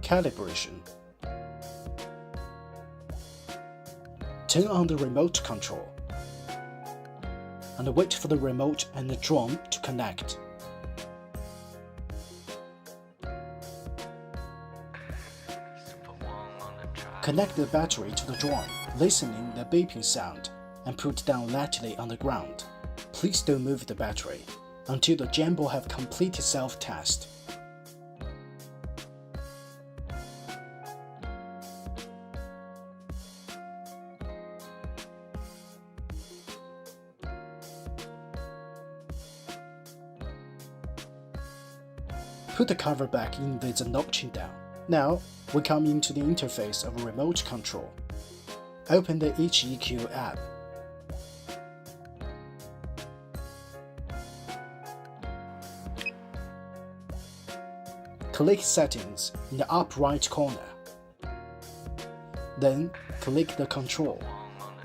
Calibration. Turn on the remote control and wait for the remote and the drone to connect. Connect the battery to the drone, listening the beeping sound, and put down lightly on the ground. Please don't move the battery until the gimbal have completed self-test. Put the cover back in with the notching down. Now, we come into the interface of remote control. Open the HEQ app. Click Settings in the upper right corner. Then, click the Control.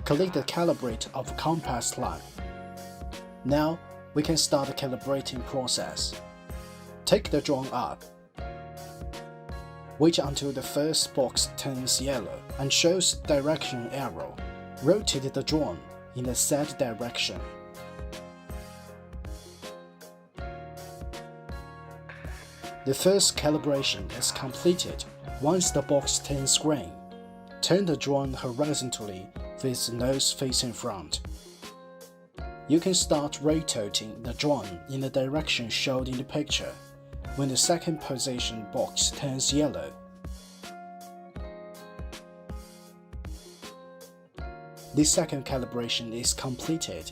Click the Calibrate of compass line. Now, we can start the calibrating process. Take the drone up. Wait until the first box turns yellow and shows direction arrow. Rotate the drone in the set direction. The first calibration is completed. Once the box turns green, turn the drone horizontally with the nose facing front. You can start rotating the drone in the direction shown in the picture when the second position box turns yellow. The second calibration is completed.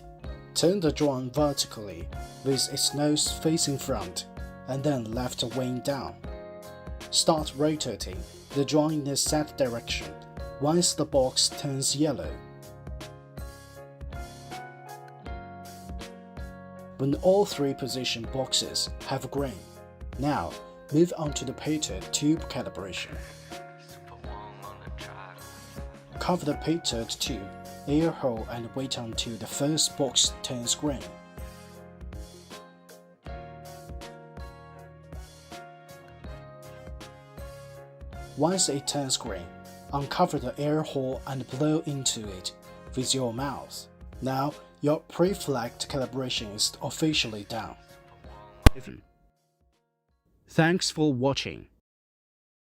Turn the drone vertically with its nose facing front and then left wing down. Start rotating the drone in the set direction once the box turns yellow. When all three position boxes have green, now move on to the pitot tube calibration. Cover the pitot tube air hole and wait until the first box turns green. Once it turns green, uncover the air hole and blow into it with your mouth. Now, your pre-flight calibration is officially done. Thanks for watching.